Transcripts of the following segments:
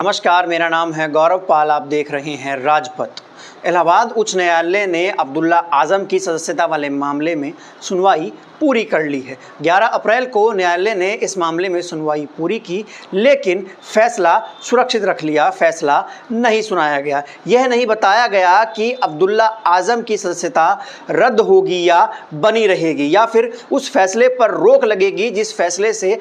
नमस्कार, मेरा नाम है गौरव पाल। आप देख रहे हैं राजपथ। इलाहाबाद उच्च न्यायालय ने अब्दुल्ला आजम की सदस्यता वाले मामले में सुनवाई पूरी कर ली है। 11 अप्रैल को न्यायालय ने इस मामले में सुनवाई पूरी की, लेकिन फैसला सुरक्षित रख लिया। फैसला नहीं सुनाया गया। यह नहीं बताया गया कि अब्दुल्ला आजम की सदस्यता रद्द होगी या बनी रहेगी, या फिर उस फैसले पर रोक लगेगी जिस फैसले से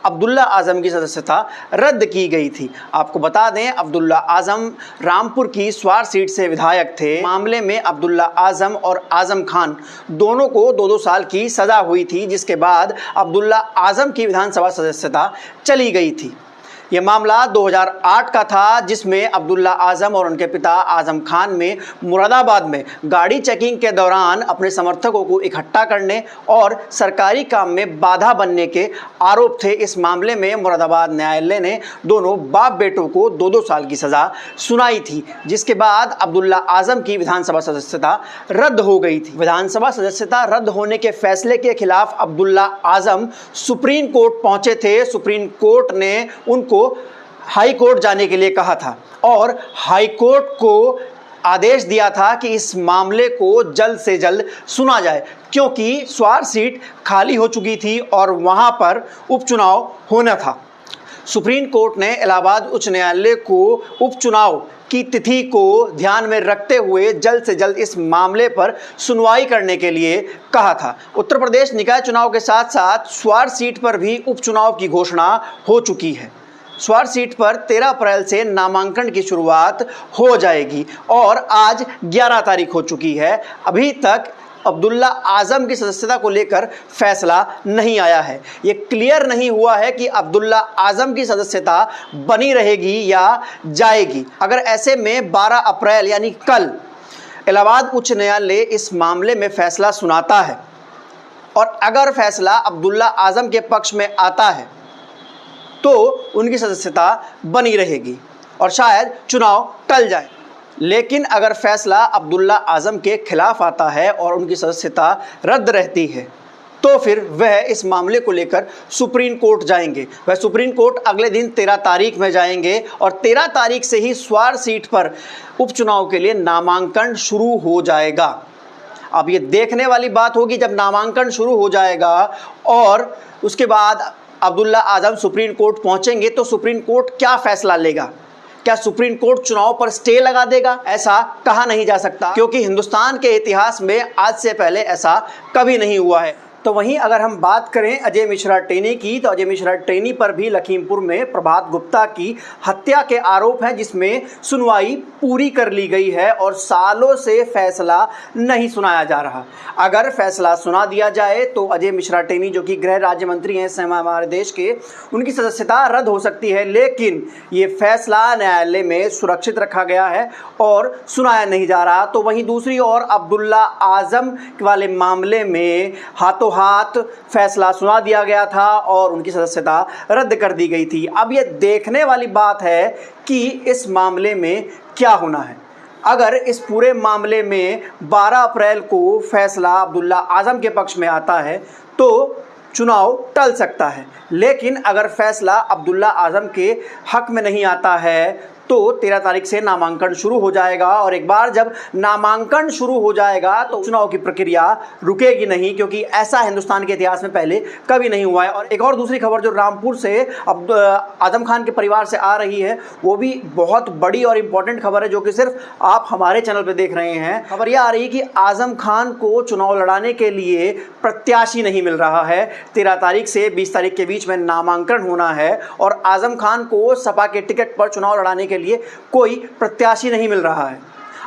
अब्दुल्ला आजम की सदस्यता रद्द की गई थी। आपको बता दें, अब्दुल्ला आजम रामपुर की स्वार सीट से विधायक थे। मामले में अब्दुल्ला आजम और आजम खान दोनों को 2-2 साल की सज़ा हुई थी, जिसके बाद अब्दुल्ला आजम की विधानसभा सदस्यता चली गई थी। यह मामला 2008 का था, जिसमें अब्दुल्ला आजम और उनके पिता आजम खान में मुरादाबाद में गाड़ी चेकिंग के दौरान अपने समर्थकों को इकट्ठा करने और सरकारी काम में बाधा बनने के आरोप थे। इस मामले में मुरादाबाद न्यायालय ने दोनों बाप बेटों को 2-2 साल की सज़ा सुनाई थी, जिसके बाद अब्दुल्ला आजम की विधानसभा सदस्यता रद्द हो गई थी। विधानसभा सदस्यता रद्द होने के फैसले के खिलाफ अब्दुल्ला आजम सुप्रीम कोर्ट पहुंचे थे। सुप्रीम कोर्ट ने उनको हाई कोर्ट जाने के लिए कहा था और हाई कोर्ट को आदेश दिया था कि इस मामले को जल्द से जल्द सुना जाए, क्योंकि स्वार सीट खाली हो चुकी थी और वहां पर उपचुनाव होना था। सुप्रीम कोर्ट ने इलाहाबाद उच्च न्यायालय को उपचुनाव की तिथि को ध्यान में रखते हुए जल्द से जल्द इस मामले पर सुनवाई करने के लिए कहा था। उत्तर प्रदेश निकाय चुनाव के साथ साथ स्वार सीट पर भी उपचुनाव की घोषणा हो चुकी है। स्वार सीट पर 13 अप्रैल से नामांकन की शुरुआत हो जाएगी और आज 11 तारीख हो चुकी है। अभी तक अब्दुल्ला आजम की सदस्यता को लेकर फैसला नहीं आया है। ये क्लियर नहीं हुआ है कि अब्दुल्ला आजम की सदस्यता बनी रहेगी या जाएगी। अगर ऐसे में 12 अप्रैल यानी कल इलाहाबाद उच्च न्यायालय इस मामले में फैसला सुनाता है और अगर फैसला अब्दुल्ला आजम के पक्ष में आता है तो उनकी सदस्यता बनी रहेगी और शायद चुनाव टल जाए। लेकिन अगर फैसला अब्दुल्ला आजम के खिलाफ आता है और उनकी सदस्यता रद्द रहती है तो फिर वह इस मामले को लेकर सुप्रीम कोर्ट जाएंगे। वह सुप्रीम कोर्ट अगले दिन 13 तारीख में जाएंगे और 13 तारीख से ही स्वार सीट पर उपचुनाव के लिए नामांकन शुरू हो जाएगा। अब ये देखने वाली बात होगी जब नामांकन शुरू हो जाएगा और उसके बाद अब्दुल्ला आजम सुप्रीम कोर्ट पहुंचेंगे तो सुप्रीम कोर्ट क्या फैसला लेगा। क्या सुप्रीम कोर्ट चुनाव पर स्टे लगा देगा? ऐसा कहा नहीं जा सकता, क्योंकि हिंदुस्तान के इतिहास में आज से पहले ऐसा कभी नहीं हुआ है। तो वहीं अगर हम बात करें अजय मिश्रा टेनी की, तो अजय मिश्रा टेनी पर भी लखीमपुर में प्रभात गुप्ता की हत्या के आरोप हैं, जिसमें सुनवाई पूरी कर ली गई है और सालों से फैसला नहीं सुनाया जा रहा। अगर फैसला सुना दिया जाए तो अजय मिश्रा टेनी, जो कि गृह राज्य मंत्री हैं हमारे देश के, उनकी सदस्यता रद्द हो सकती है। लेकिन ये फैसला न्यायालय में सुरक्षित रखा गया है और सुनाया नहीं जा रहा। तो वहीं दूसरी ओर अब्दुल्ला आजम वाले मामले में हाथों हाथ फैसला सुना दिया गया था और उनकी सदस्यता रद्द कर दी गई थी। अब यह देखने वाली बात है कि इस मामले में क्या होना है। अगर इस पूरे मामले में 12 अप्रैल को फैसला अब्दुल्ला आजम के पक्ष में आता है तो चुनाव टल सकता है, लेकिन अगर फैसला अब्दुल्ला आजम के हक में नहीं आता है तो 13 तारीख से नामांकन शुरू हो जाएगा और एक बार जब नामांकन शुरू हो जाएगा तो चुनाव की प्रक्रिया रुकेगी नहीं, क्योंकि ऐसा हिंदुस्तान के इतिहास में पहले कभी नहीं हुआ है। और एक और दूसरी खबर जो रामपुर से आजम खान के परिवार से आ रही है, वो भी बहुत बड़ी और इम्पॉर्टेंट खबर है, जो कि सिर्फ आप हमारे चैनल पर देख रहे हैं। खबर यह आ रही है कि आजम खान को चुनाव लड़ाने के लिए प्रत्याशी नहीं मिल रहा है। 13 तारीख से 20 तारीख के बीच में नामांकन होना है और आजम खान को सपा के टिकट पर चुनाव लड़ाने के लिए कोई प्रत्याशी नहीं मिल रहा है।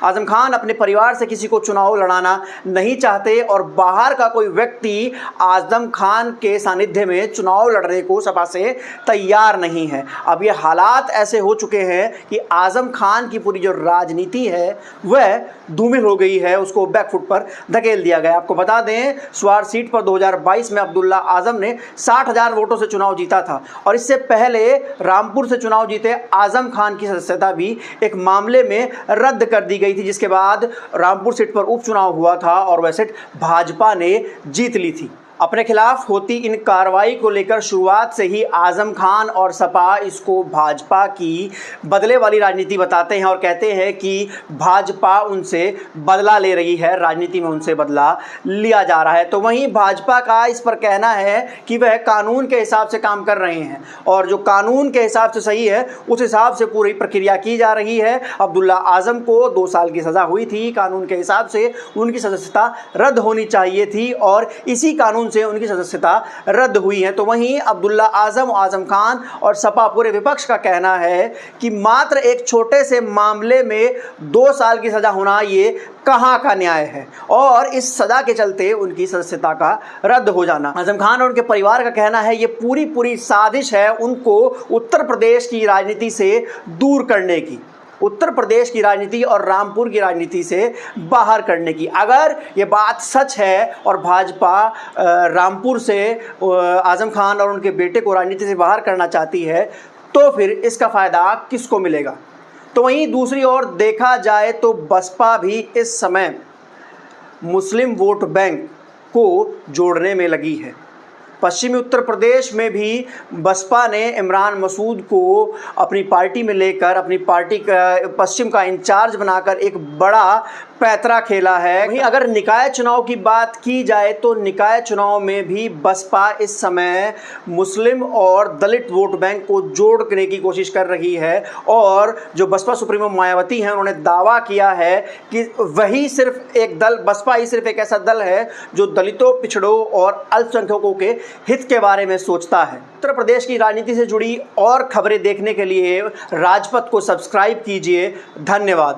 आजम खान अपने परिवार से किसी को चुनाव लड़ाना नहीं चाहते और बाहर का कोई व्यक्ति आजम खान के सानिध्य में चुनाव लड़ने को सपा से तैयार नहीं है। अब ये हालात ऐसे हो चुके हैं कि आजम खान की पूरी जो राजनीति है वह धूमिल हो गई है, उसको बैकफुट पर धकेल दिया गया। आपको बता दें, स्वार सीट पर 2022 में अब्दुल्ला आजम ने 60,000 वोटों से चुनाव जीता था और इससे पहले रामपुर से चुनाव जीते आजम खान की सदस्यता भी एक मामले में रद्द कर दी गई थी, जिसके बाद रामपुर सीट पर उपचुनाव हुआ था और वह सीट भाजपा ने जीत ली थी। अपने खिलाफ होती इन कार्रवाई को लेकर शुरुआत से ही आजम खान और सपा इसको भाजपा की बदले वाली राजनीति बताते हैं और कहते हैं कि भाजपा उनसे बदला ले रही है, राजनीति में उनसे बदला लिया जा रहा है। तो वहीं भाजपा का इस पर कहना है कि वह कानून के हिसाब से काम कर रहे हैं और जो कानून के हिसाब से सही है उस हिसाब से पूरी प्रक्रिया की जा रही है। अब्दुल्ला आजम को 2 साल की सज़ा हुई थी, कानून के हिसाब से उनकी सदस्यता रद्द होनी चाहिए थी और इसी कानून से उनकी सदस्यता रद्द हुई है। तो वहीं अब्दुल्ला आजम, आजम खान और सपा पूरे विपक्ष का कहना है कि मात्र एक छोटे से मामले में 2 साल की सज़ा होना ये कहाँ का न्याय है और इस सज़ा के चलते उनकी सदस्यता का रद्द हो जाना। आजम खान और उनके परिवार का कहना है ये पूरी साजिश है उनको उत्तर प्रदेश की राजनीति से दूर करने की, उत्तर प्रदेश की राजनीति और रामपुर की राजनीति से बाहर करने की। अगर ये बात सच है और भाजपा रामपुर से आजम खान और उनके बेटे को राजनीति से बाहर करना चाहती है तो फिर इसका फ़ायदा किसको मिलेगा। तो वहीं दूसरी ओर देखा जाए तो बसपा भी इस समय मुस्लिम वोट बैंक को जोड़ने में लगी है। पश्चिमी उत्तर प्रदेश में भी बसपा ने इमरान मसूद को अपनी पार्टी में लेकर अपनी पार्टी का पश्चिम का इंचार्ज बनाकर एक बड़ा पैतरा खेला है। वहीं अगर निकाय चुनाव की बात की जाए तो निकाय चुनाव में भी बसपा इस समय मुस्लिम और दलित वोट बैंक को जोड़ने की कोशिश कर रही है और जो बसपा सुप्रीमो मायावती हैं उन्होंने दावा किया है कि वही सिर्फ एक दल, बसपा ही सिर्फ एक ऐसा दल है जो दलितों, पिछड़ों और अल्पसंख्यकों के हित के बारे में सोचता है। उत्तर प्रदेश की राजनीति से जुड़ी और खबरें देखने के लिए राजपथ को सब्सक्राइब कीजिए। धन्यवाद।